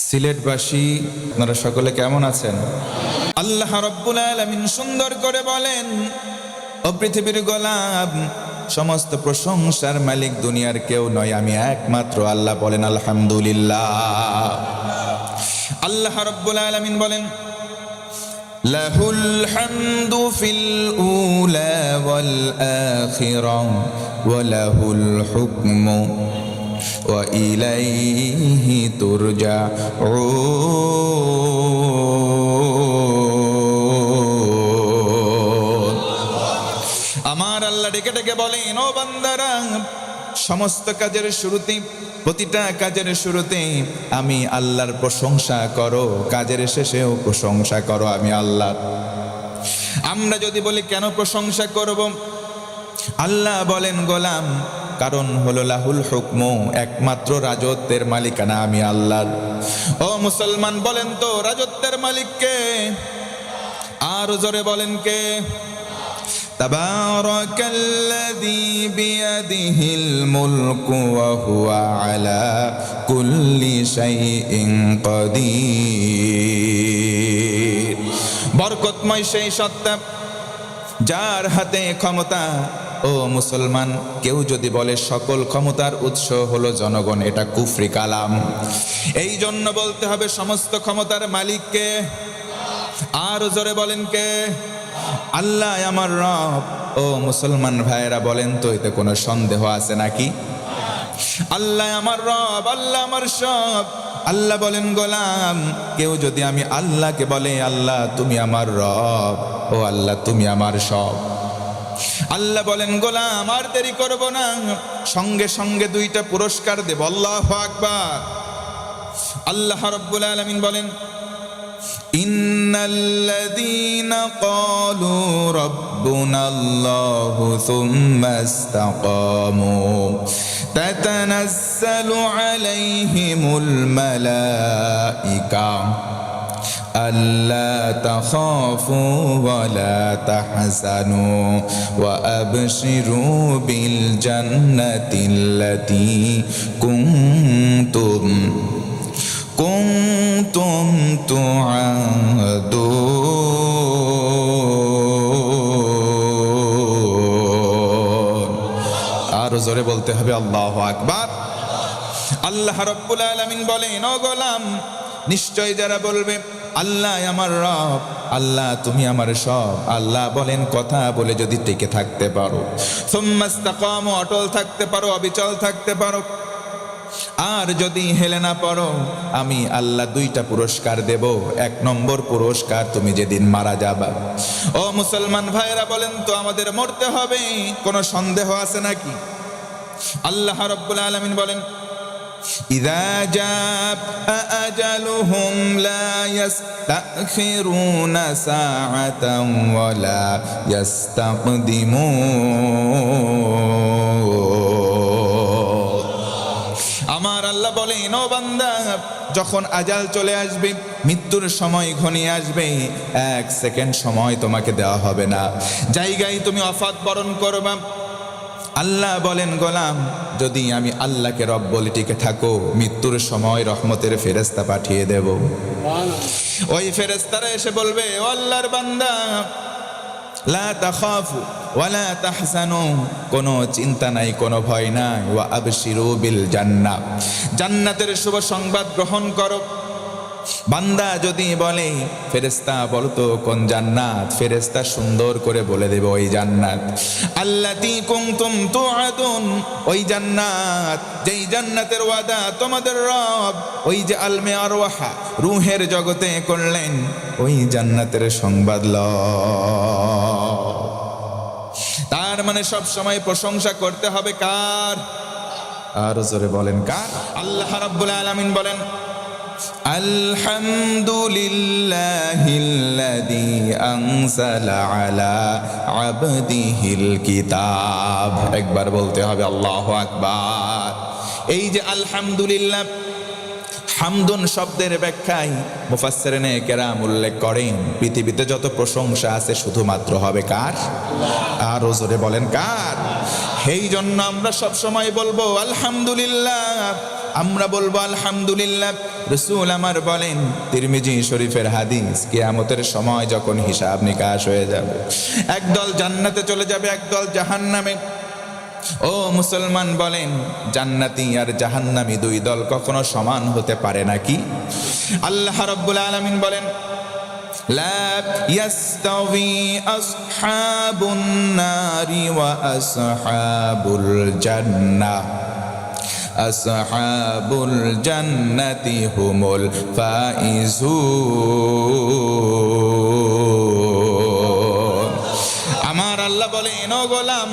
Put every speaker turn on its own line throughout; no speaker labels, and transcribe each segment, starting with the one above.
সিলেটবাসী আপনারা সকলে কেমন আছেন? আল্লাহ রাব্বুল আলামিন সুন্দর করে বলেন, ও পৃথিবীর গোলাম, সমস্ত প্রশংসার মালিক দুনিয়ার কেউ নয়, আমি একমাত্র আল্লাহ। বলেন আলহামদুলিল্লাহ। আল্লাহ রাব্বুল আলামিন বলেন, লাহুল হামদু ফিল উলা ওয়াল আখিরা ওয়া লাহুল হুকমু ওয়া ইলাইহি তুরজাউন। আমার আল্লাহ ডেকে ডেকে বলেন, ও বান্দারা, সমস্ত কাজের শুরুতে, প্রতিটা কাজের শুরুতে আমি আল্লাহর প্রশংসা করো, কাজের শেষেও প্রশংসা করো আমি আল্লাহ। আমরা যদি বলি কেন প্রশংসা করব, আল্লাহ বলেন, গোলাম, কারণ হলো লাহুল হুকমু, একমাত্র রাজত্বের মালিকানা আমি আল্লাহ। ও মুসলমান, বলেন তো রাজত্বের মালিক কে? আর জোরে বলেন কে? তাবারাকাল্লাযী বিয়াদিহিল মুলকু ওয়া হুয়া আলা কুল্লি শাইইন কাদির। বরকতময় সেই সত্তা যার হাতে ক্ষমতা। ও মুসলমান, কেউ যদি বলে সকল ক্ষমতার উৎস হলো জনগণ, এটা কুফরি কালাম। এই জন্য বলতে হবে সমস্ত ক্ষমতার মালিককে। আর জোরে বলেন কে? আল্লাহ আমার রব। ও মুসলমান ভাইয়েরা, বলেন তো এতে কোনো সন্দেহ আছে নাকি? আল্লাহ আমার রব, আল্লাহ আমার সব। আল্লাহ বলেন, গোলাম, কেউ যদি আমি আল্লাহকে বলে, আল্লাহ তুমি আমার রব, ও আল্লাহ তুমি আমার সব। আল্লাহ বলেন, গোলাম আর দেরি করব না, সঙ্গে সঙ্গে দুইটা পুরস্কার দেব। আল্লাহু আকবার। আল্লাহ রাব্বুল আলামিন বলেন, ইন্নাল্লাযীনা ক্বালু রাব্বুনাল্লাহু সুম্মা ইসতাকামু তাতানাজ্জালু আলাইহিমুল মালাইকা আল্লা তাখাফু ওয়া লা তাহজানু ওয়া আবশিরু বিল জান্নাতিল্লাতী কুনতুম তুআদুন। আর জোরে বলতে হবে আল্লাহু আকবার। আল্লাহ রাব্বুল আলামিন বলেন, ও গোলাম, নিশ্চয় যারা বলবে আল্লাহ আমার রব, আল্লাহ তুমি আমার সব, আল্লাহ বলেন কথা বলে যদি টিকে থাকতে পারো, সুম্মা ইসতাকামু, অটল থাকতে পারো, অবিচল থাকতে পারো, আর যদি হেলে না পড়ো, আমি আল্লাহ দুইটা পুরস্কার দেব। এক নম্বর পুরস্কার, তুমি যেদিন মারা যাবা। ও মুসলমান ভাইরা, বলেন তো আমাদের মরতে হবে, কোনো সন্দেহ আছে নাকি? আল্লাহ রাব্বুল আলামিন বলেন, ইযা জাআ আজালুহুম লা ইস্তাখিরুনা সাআতান ওয়া লা ইস্তাকদিমুন। আমার আল্লাহ বলেন, ও বান্দা, যখন আজাল চলে আসবে, মৃত্যুর সময় ঘনিয়ে আসবে, এক সেকেন্ড সময় তোমাকে দেওয়া হবে না, জায়গায় তুমি ওয়াফাত বরণ করবা। আল্লাহ বলেন, গোলাম, যদি আমি আল্লাহকে রব বলে টিকে থাকো, মৃত্যুর সময় রহমতের ফেরেশতা পাঠিয়ে দেব। ওই ফেরেশতারা এসে বলবে, ও আল্লাহর বান্দা, লা তাখাফু ওয়া লা তাহজানু, কোনো চিন্তা নাই, কোনো ভয় নাই, ওয়া আবশিরু বিল জান্নাহ, জান্নাতের শুভ সংবাদ গ্রহণ করো। বান্দা যদি বলে, ফেরেশতা বলতো কোন জান্নাত, ফেরেশতা সুন্দর করে বলে দেবে, ওই জান্নাত আল্লাতী কুনতুম তুআদুন, ওই জান্নাত যেই জান্নাতের ওয়াদা তোমাদের রব ওই যে আলমে আরওয়াহা, রূহের জগতে করলেন, ওই জান্নাতের সংবাদ লও। তার মানে সব সময় প্রশংসা করতে হবে কার? আর জোরে বলেন কার? আল্লাহ রাব্বুল আলামিন বলেন, আলহামদুলিল্লাহিল্লাযী আনজালা আলা আবদিহিল কিতাব। একবার বলতে হবে আল্লাহু আকবার। এই যে আলহামদুলিল্লাহ, হামদুন শব্দের ব্যাখ্যায় মুফাসসিরিনে কেরাম উল্লেখ করেন, পৃথিবীতে যত প্রশংসা আছে শুধুমাত্র হবে কার? আর জোরে বলেন কার? এই জন্য আমরা সব সময় বলবো আলহামদুলিল্লাহ, আমরা বলবো আলহামদুলিল্লাহ। রাসূল আমার বলেন, তিরমিজি শরীফের হাদিস, কিয়ামতের সময় যখন হিসাব নিকাশ হয়ে যাবে, একদল জান্নাতে চলে যাবে, একদল জাহান্নামে। ও মুসলমান বলেন, জান্নাতি আর জাহান্নামী দুই দল কখনো সমান হতে পারে নাকি? আল্লাহ রাব্বুল আলামিন বলেন, লা ইয়াস্তাওয়ি আসহাবুন নারি ওয়া আসহাবুল জান্নাহ, আসহাবুল জান্নাতি হুমুল ফাইজুন। আমার আল্লাহ বলেন, ও গোলাম,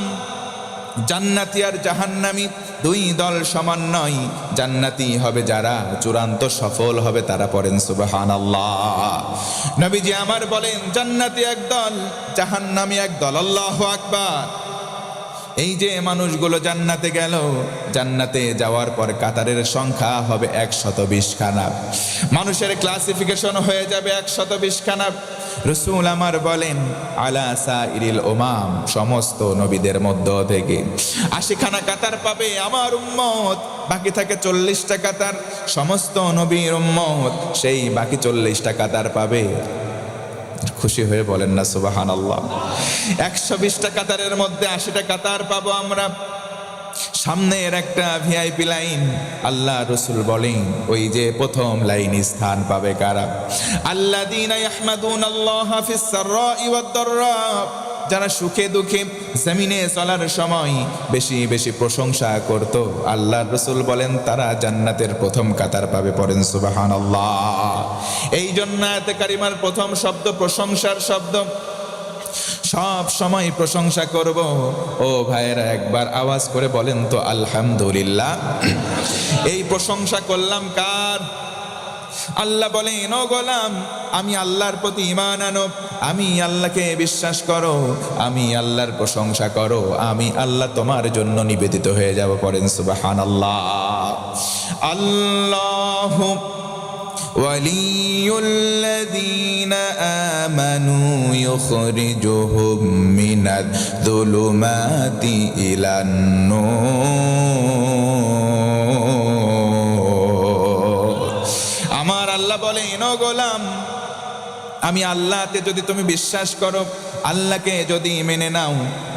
জান্নাতি আর জাহান্নামী দুই দল সমান নয়। জান্নাতি হবে যারা চূড়ান্ত সফল হবে, তারা পড়েন সুবহানাল্লাহ। নবীজি আমার বলেন, জান্নাতি একদল, জাহান্নামী একদল। আল্লাহু আকবার। এই যে মানুষগুলো জান্নাতে গেল, জান্নাতে যাওয়ার পর কাতারের সংখ্যা হবে 120 খানা, মানুষের ক্লাসিফিকেশন হয়ে যাবে 120 খানা। রাসূল আমার বলেন, আলা সাইরিল উমাম, সমস্ত নবীদের মধ্য থেকে 80 খানা কাতার পাবে আমার উম্মত, বাকি থাকে 40টা কাতার। সমস্ত নবীর উম্মত সেই বাকি 40টা কাতার পাবে। খুশি হয়ে বলেন না সুবহানাল্লাহ। 120টা কাতারের মধ্যে 80টা কাতার পাবো আমরা। সামনের একটা ভিআইপি লাইন, আল্লাহ রাসূল বলেন, ওই যে প্রথম লাইনে স্থান পাবে কারা? আল্লাযীনা ইয়াহমাদুনাল্লাহা ফিস সাররাই ওয়াদ দাররা, যারা সুখে দুঃখে জমিনে চলার সময় বেশি বেশি প্রশংসা করত। আল্লাহ রাসূল বলেন, তারা জান্নাতের প্রথম কাতার পাবে। পড়েন সুবহানাল্লাহ। এই জন্য আয়াতে কারিমার প্রথম শব্দ প্রশংসার শব্দ। সব সময় প্রশংসা করব। ও ভাইয়েরা, একবার আওয়াজ করে বলেন তো আলহামদুলিল্লাহ। এই প্রশংসা করলাম কার? আল্লাহ বলেন, ও গোলাম, আমি আল্লাহর প্রতি ঈমান আনো, আমি আল্লাহকে বিশ্বাস করো, আমি আল্লাহর প্রশংসা করো, আমি আল্লাহ তোমার জন্য নিবেদিত হয়ে যাব। পড়েন সুবহানাল্লাহ। আল্লাহু ওয়ালিয়ুল্লাযীনা আমানু ইউখরিজুহুম মিনায-যুলুমাতি ইলান-নূর। আমার আল্লাহ বলেন, ও গোলাম, আমি আল্লাহতে যদি তুমি বিশ্বাস করো, আল্লাহকে যদি মেনে নাও,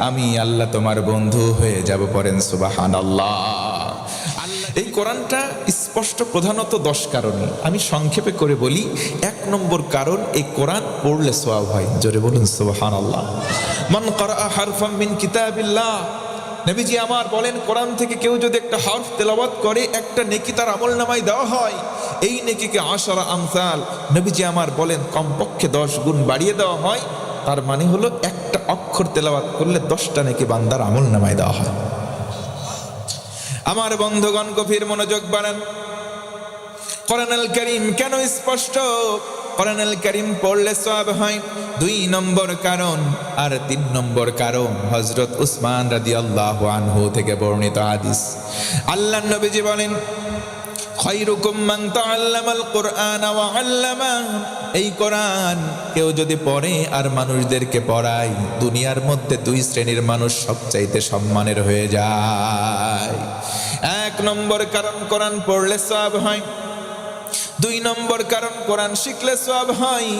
আমি আল্লাহ তোমার বন্ধু হয়ে যাব। পড়েন সুবহানাল্লাহ। এই কোরআনটা স্পষ্ট প্রধানত 10 কারণে, আমি সংক্ষেপে করে বলি। 1 নম্বর কারণ, এই কোরআন পড়লে সওয়াব হয়। জোরে বলুন সুবহানাল্লাহ। মান ক্বারাআ হারফাম মিন কিতাবিল্লাহ, নবীজি আমার বলেন, কোরআন থেকে কেউ যদি একটা হরফ তেলাওয়াত করে, একটা নেকি তার আমলনামায় দেওয়া হয়। এই নেকিকে 10 আমসাল, নবীজি আমার বলেন, কমপক্ষে 10 গুণ বাড়িয়ে দেওয়া হয়। তার মানে হলো একটা অক্ষর তেলাওয়াত করলে 10টা নেকি বান্দার আমলনামায় দেওয়া হয়। আমার বন্ধুগণ, গভীর মনোযোগ বাড়ান। কোরআনুল কারীম কেন স্পষ্ট? কোরআনুল কারীম পড়লে সওয়াব হয়। 2 নম্বর কারণ। আর 3 নম্বর কারণ, হযরত উসমান রাদিয়াল্লাহু আনহু থেকে বর্ণিত হাদিস। আল্লাহর নবীজি বলেন, খায়রুকুম মান তাআল্লামাল কুরআন ওয়া আল্লামা। এই কোরআন কেউ যদি পড়ে আর মানুষদেরকে পড়ায়, দুনিয়ার মধ্যে 2 শ্রেণীর মানুষ সবচাইতে সম্মানের হয়ে যায়। 1 নম্বর কারণ, কোরআন পড়লে সওয়াব হয়। 2 নম্বর কারণ, কোরআন শিখলে সওয়াব হয়।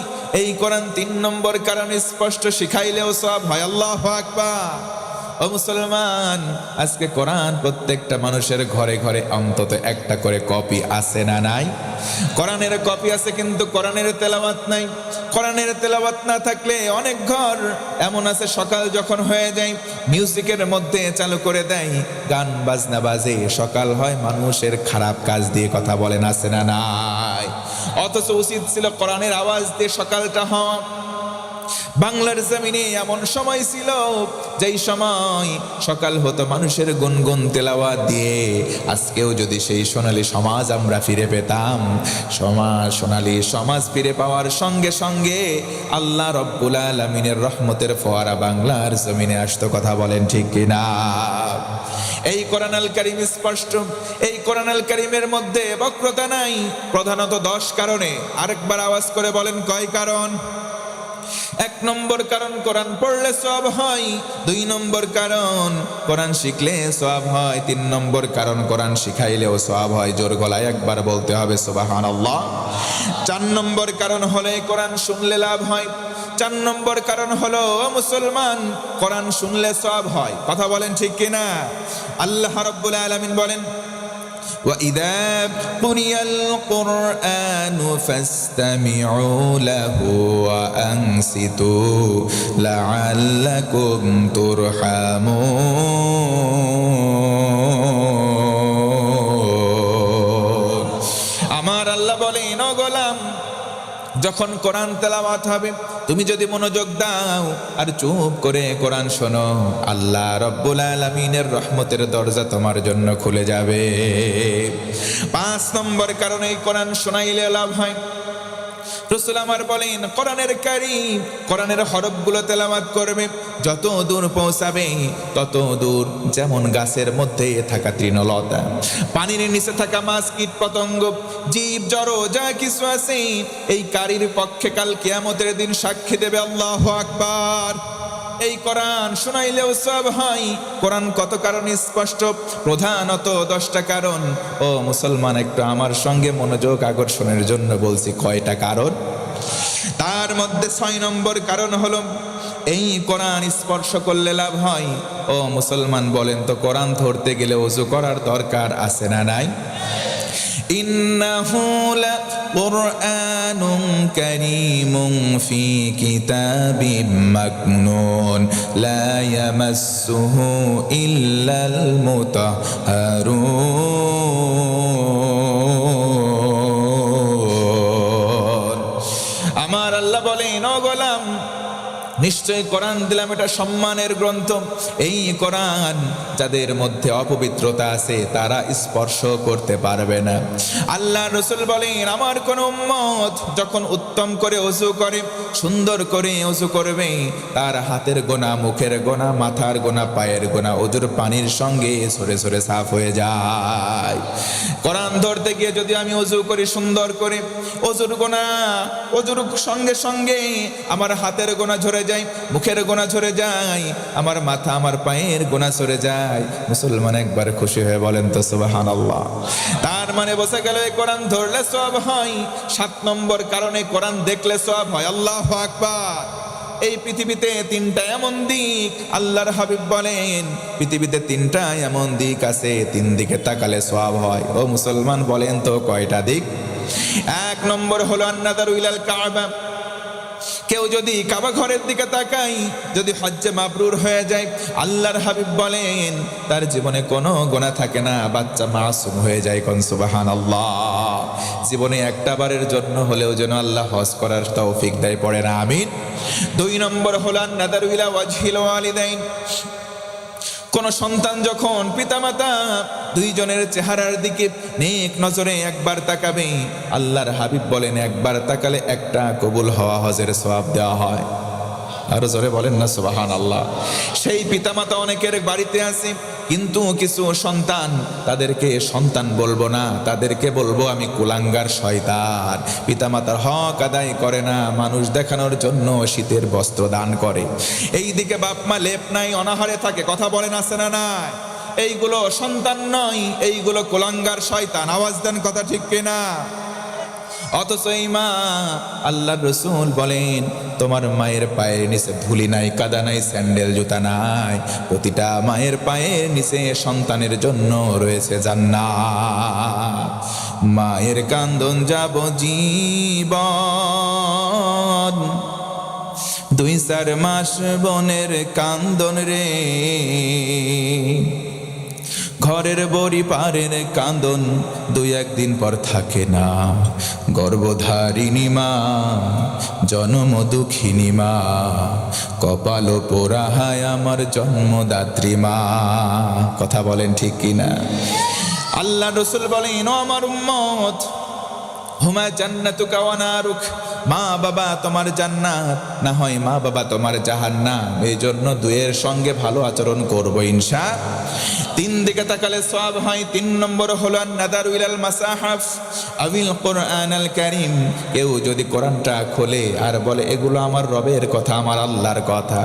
এই কোরআন 3 নম্বর কারণ, স্পষ্ট শিখাইলেও সওয়াব হয়। আল্লাহু আকবার। ও মুসলমান, আজকে কোরআন প্রত্যেকটা মানুষের ঘরে ঘরে অন্তত একটা করে কপি আছে না নাই? কোরআনের কপি আছে, কিন্তু কোরআনের তেলাওয়াত নাই। কোরআনের তেলাওয়াত না থাকলে অনেক ঘর এমন আছে, সকাল যখন হয়ে যায় মিউজিকের মধ্যে চালু করে দেয়, গান বাজনা বাজে, সকাল হয় মানুষের খারাপ কাজ দিয়ে কথা বলেন, আছে না নাই? অথচ উচিত ছিল কোরআনের আওয়াজ দিয়ে সকালটা হওয়া। বাংলার জমিনে এমন সময় ছিল, যেই সময় সকাল হতো মানুষের গুনগুন তেলাওয়াত দিয়ে। আজকেও যদি সেই সোনালী সমাজ আমরা ফিরে পেতাম, সোনালী সমাজ ফিরে পাওয়ার সঙ্গে সঙ্গে আল্লাহ রব্বুল আলামিনের রহমতের ফোয়ারা বাংলার জমিনে আসতো। কথা বলেন ঠিক কিনা? এই কোরআনুল কারীম স্পষ্ট। এই কোরআনুল কারীমের মধ্যে বক্রতা নাই, প্রধানত 10 কারণে। আরেকবার আওয়াজ করে বলেন, কয় কারণ? এক নম্বর কারণ কোরআন পড়লে সওয়াব হয়, 2 নম্বর কারণ কোরআন শিখলে সওয়াব হয়, 3 নম্বর কারণ কোরআন শিখাইলেও সওয়াব হয়। জোর গলায় একবার বলতে হবে সুবহানাল্লাহ। 4 নম্বর কারণ হলে কোরআন শুনলে লাভ হয়। 4 নম্বর কারণ হলো মুসলমান কোরআন শুনলে সওয়াব হয়। কথা বলেন ঠিক কিনা? আল্লাহ রাব্বুল আলামিন বলেন, وَإِذَا قُرِئَ الْقُرْآنُ فَاسْتَمِعُوا لَهُ وَأَنصِتُوا لَعَلَّكُمْ تُرْحَمُونَ। আমার আল্লাহ বলেন, ও গোলাম, যখন কোরআন তেলাওয়াত হবে তুমি যদি মনোযোগ দাও আর চুপ করে কোরআন শোনো, আল্লাহ রব্বুল আলামিনের রহমতের দরজা তোমার জন্য খুলে যাবে। 5 নম্বর কারণে কোরআন শোনাইলে লাভ হয়। রাসূল আমার বলেন, কোরআনের কারীম কোরআনের হরফগুলো তেলাওয়াত করবে, যত দূর পৌঁছাবে তত দূর যেমন গাছের মধ্যে থাকা তৃণলতা, পানির নিচে থাকা মাছ, কীট পতঙ্গ, জীব জড় যা কিছু আছে, এই কারীর পক্ষে কাল কিয়ামতের দিন সাক্ষী দেবে। আল্লাহু আকবার। এই কোরআন শোনাইলেও সওয়াব হয়। কোরআন কত কারণ স্পষ্ট, প্রধানত 10টা কারণ। ও মুসলমান, একটু আমার সঙ্গে মনোযোগ আকর্ষণের জন্য বলছি কয়টা কারণ। তার মধ্যে 6 নম্বর কারণ হলো এই কোরআন স্পর্শ করলে লাভ হয়। ও মুসলমান বলেন তো, কোরআন ধরতে গেলে ওযু করার দরকার আছে না নাই? ইন্নাহু লাকুরআনুন কারীমুন ফি কিতাবিম মাকনুন লা ইয়ামাসসুহু ইল্লাল মুতাহহারুন। আমার আল্লাহ বলেন, ও গোলাম, নিশ্চয় কোরআন দিলাম এটা সম্মানের গ্রন্থ। এই কোরআন যাদের মধ্যে অপবিত্রতা আছে তারা স্পর্শ করতে পারবে না। আল্লাহ রাসূল বলেন, আমার কোন উম্মত যখন উত্তম করে ওযু করে, সুন্দর করে ওযু করবে, তার হাতের গোনা, মুখের গোনা, মাথার গোনা, পায়ের গোনা ওযুর পানির সঙ্গে সরে সরে সাফ হয়ে যায়। কোরআন ধরতে গিয়ে যদি আমি ওযু করি সুন্দর করে, ওযুর গোনা, ওযুর সঙ্গে সঙ্গে আমার হাতের গোনা ঝরে যায়, মুখের গোনা ঝরে যায়, আমার মাথা, আমার পায়ের গোনা সরে যায়, মুসলমান একবার খুশি হয়ে বলেন তো সুবহানাল্লাহ। তার মানে বোঝা গেল এই কোরআন ধরলে সওয়াব হয়। 7 নম্বর কারণে কোরআন দেখলে সওয়াব হয়। আল্লাহু আকবার। এই পৃথিবীতে 3টা এমন দিক, আল্লাহর হাবিব বলেন পৃথিবীতে 3টা এমন দিক আছে, 3 দিকে তাকালে সওয়াব হয়। ও মুসলমান বলেন তো কয়টা দিক? 1 নম্বর হলো আন-নাযারু ইলাল কাবা। কেউ যদি কাবা ঘরের দিকে তাকাই, যদি হজ্জে মাবরুর হয়ে যায়, আল্লাহর হাবিব বলেন তার জীবনে কোনো গুনাহ থাকে না, বাচ্চা মাসুম হয়ে যায়। কোন সুবহানাল্লাহ। জীবনে একটা বারের জন্য হলেও যেন আল্লাহ হজ করার তৌফিক দেয়, পড়ে না আমিন। 2 নম্বর হলো আন-নাযারু ইলা ওয়াজহিল ওয়ালিদাইন। কোন সন্তান যখন পিতামাতা 2 জনের চেহারার দিকে নেক নজরে একবার তাকাবে, আল্লাহর হাবিব বলেন একবার তাকালে একটা কবুল হওয়া হজের সওয়াব দেওয়া হয়। আরো জোরে বলেন না সুবহানাল্লাহ। সেই পিতামাতা অনেকের বাড়িতে আছে, কিন্তু কিছু সন্তান, তাদেরকে সন্তান বলবো না, তাদেরকে বলবো আমি কুলাঙ্গার শয়তান। পিতামাতার হক আদায় করে না, মানুষ দেখানোর জন্য শীতের বস্ত্র দান করে। এই দিকে বাপ মা লেপ নাই, অনাহারে থাকে। কথা বলেন আছে না নাই? এইগুলো সন্তান নয়, এইগুলো কুলাঙ্গার শয়তান। আওয়াজ দেন কথা ঠিক কিনা? অথচ এই মা, আল্লাহর রাসূল বলেন তোমার মায়ের পায়ের নিচে ধুলি নাই, কাদা নাই, স্যান্ডেল জুতা নাই। প্রতিটা মায়ের পায়ের নিচে সন্তানের জন্য রয়েছে জান্নাত। মায়ের কান্দন যাব জীবন, 2-4 মাস বোনের কান্দন রে, ঘরের বড়ি পারের কান্দন 2-1 দিন পর থাকে না। গর্ভধারিণী মা, জন্ম দুঃখিনী মা, কপাল পোড়াহায় আমার জন্মদাত্রী মা। কথা বলেন ঠিক কিনা? আল্লাহ রাসূল বলেন, ও আমার উম্মত, হুমা জান্নাতুকা ওয়া নারুক। মা বাবা তোমার জান্নাত, না হয় মা বাবা তোমার জাহান্নাম। এই জন্য 2 এর সঙ্গে ভালো আচরণ করবো ইনশাআল্লাহ। তিন দিকে তাকালে সওয়াব হয়। 3 নম্বর হলো নাদারু ইলাল মাসাহাফ আবিল কোরআন আল কারীম। কেউ যদি কোরআনটা খোলে আর বলে এগুলো আমার রবের কথা, আমার আল্লাহর কথা,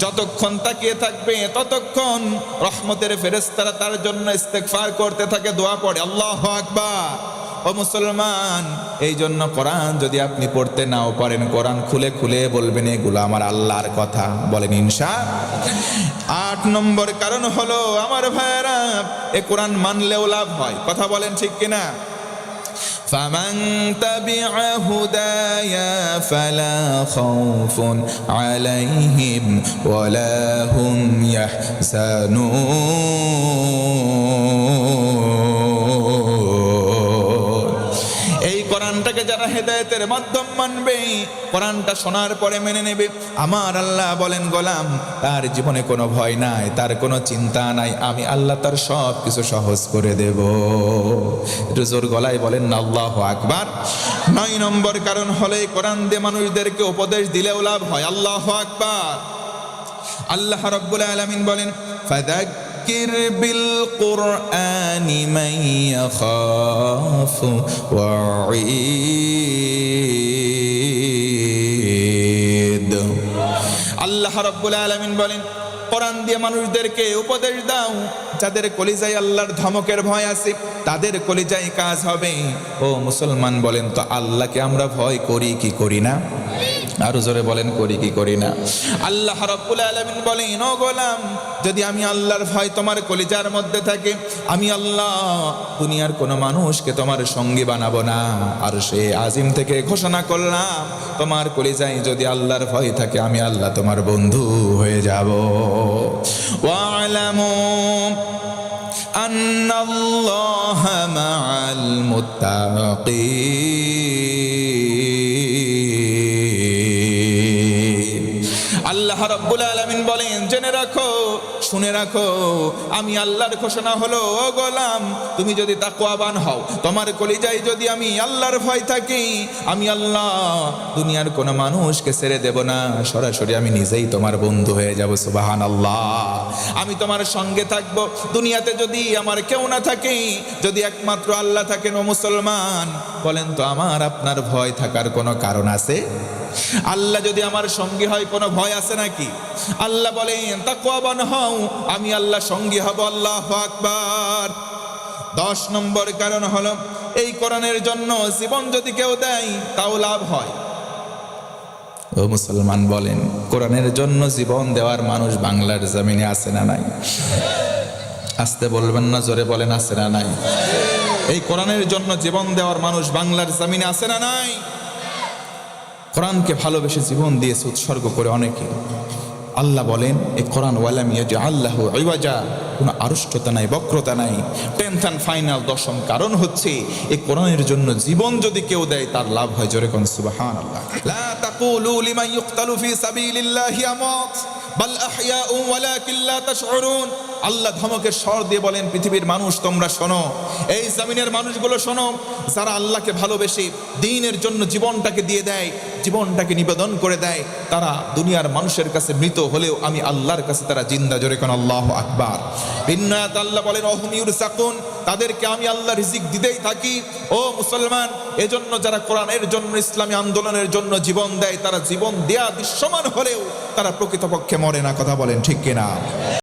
যতক্ষণ তাকিয়ে থাকবে ততক্ষণ রহমতের ফেরেশতারা তার জন্য ইস্তেগফার করতে থাকে, দোয়া পড়ে। আল্লাহু আকবার। ও মুসলমান, এই জন্য কোরআন যদি আপনি পড়তে নাও পারেন, কোরআন খুলে খুলে বলবেন এগুলো আমার আল্লাহর কথা, বলেন ইনশাআল্লাহ। 8 নম্বর কারণ হলো আমার ভাইয়েরা, এ কোরআন মানলেও লাভ হয়, কথা বলেন ঠিক কিনা? فمن تبع هدايا فلا خوف عليهم ولا هم يحزنون। এই কোরআনটাকে যারা হেদায়েতের মাধ্যম মানবে, কোরআনটা শোনার পরে মেনে নেবে, আমার আল্লাহ বলেন গোলাম তার জীবনে কোনো ভয় নাই, তার কোনো চিন্তা নাই, আমি আল্লাহ তার সব কিছু সহজ করে দেব। একটু জোর গলায় বলেন না আল্লাহু আকবার। 9 নম্বর কারণ হলো এই কোরআন দিয়ে মানুষদেরকে উপদেশ দিলেও লাভ হয়। আল্লাহু আকবার। আল্লাহ রাব্বুল আলামিন বলেন ফাযাক্কির বিল কুরআনি মান ইয়াখাফু ওয়াঈদ। আল্লাহ রাব্বুল আলামিন বলেন কোরআন দিয়ে মানুষদেরকে উপদেশ দাও, যাদের কলিজায় আল্লাহর ধমকের ভয় আছে তাদের কলিজায় কাজ হবে। ও মুসলমান বলেন তো আল্লাহকে আমরা ভয় করি কি করি না? আরো জোরে বলেন করি কি করি না? আল্লাহ রাব্বুল আলামিন বলেন ও গোলাম, যদি আমি আল্লাহর ভয় তোমার কলিজার মধ্যে থাকে, আমি আল্লাহ দুনিয়ার কোনো মানুষকে তোমার সঙ্গী বানাবো না। আর সে আজিম থেকে ঘোষণা করলাম তোমার কলিজায় যদি আল্লাহর ভয় থাকে, আমি আল্লাহ তোমার বন্ধু হয়ে যাব। ওয়া'লামু আন্নাল্লাহা মা'আল মুত্তাকিন। আল্লাহ রাব্বুল আলামিন বলেন জেনে রাখো, শুনে রাখো, আমি আল্লাহর ঘোষণা হলো ও গোলাম তুমি যদি তাকওয়াবান হও, তোমার কলিজায় যদি আমি আল্লাহর ভয় থাকি, আমি আল্লাহ দুনিয়ার কোনো মানুষকে ছেড়ে দেব না, সরাসরি আমি নিজেই তোমার বন্ধু হয়ে যাব। সুবহানাল্লাহ। আমি তোমার সঙ্গে থাকব। দুনিয়াতে যদি আমার কেউ না থাকে, যদি একমাত্র আল্লাহ থাকেন, ও মুসলমান বলেন তো আমার আপনার ভয় থাকার কোনো কারণ আছে? আল্লাহ যদি আমার সঙ্গী হয় কোনো ভয় আছে নাকি? আল্লাহ বলেন তাকওয়াবান হও, আমি আল্লাহ সঙ্গী হব। আল্লাহু আকবার। 10 নম্বর কারণ হলো এই কোরআনের জন্য জীবন যদি কেউ দেয় তাও লাভ হয়। ও মুসলমান বলেন কোরআনের জন্য জীবন দেওয়ার মানুষ বাংলার জমিনে আছে না নাই? আসতে বলবেন না, জোরে বলেন আছে না নাই? এই কোরআনের জন্য জীবন দেওয়ার মানুষ বাংলার জমিনে আছে না নাই? কোরআনকে ভালোবেসে জীবন দিয়েছে উৎসর্গ করে অনেকে। আল্লাহ বলেন এই কোরআন ওয়ালাম ইয়াজআল্লাহু ইওয়াজা, কোনো আড়ষ্টতা নাই, বক্রতা নাই। 10th and ফাইনাল 10ম কারণ হচ্ছে এই কোরআনের জন্য জীবন যদি কেউ দেয় তার লাভ হয়। জোরে কোন সুবহানাল্লাহ। লা তাকুলু লিমান ইউকতালু ফি সাবিলিল্লাহি আমাত বাল আহইয়াউ ওয়ালাকিন লা তাশউরুন। আল্লাহ ধমকের স্বর দিয়ে বলেন পৃথিবীর মানুষ তোমরা শোনো, এই জমিনের মানুষগুলো শোনো, যারা আল্লাহকে ভালোবেসে দ্বীনের জন্য জীবনটাকে দিয়ে দেয়, জীবনটাকে নিবেদন করে দেয়, তারা দুনিয়ার মানুষের কাছে মৃত হলেও আমি আল্লাহর কাছে তারা জিন্দা। জোরে কোন আল্লাহু আকবার। ভিন্ন আয়াতে আল্লাহ বলেন ওহুম ইউরসাকুন, তাদেরকে আমি আল্লাহ রিজিক দিতেই থাকি। ও মুসলমান, এজন্য যারা কোরআনের জন্য, ইসলামী আন্দোলনের জন্য জীবন দেয়, তারা জীবন দেয়া দৃশ্যমান হলেও তারা প্রকৃতপক্ষে মরে না। কথা বলেন ঠিক কিনা?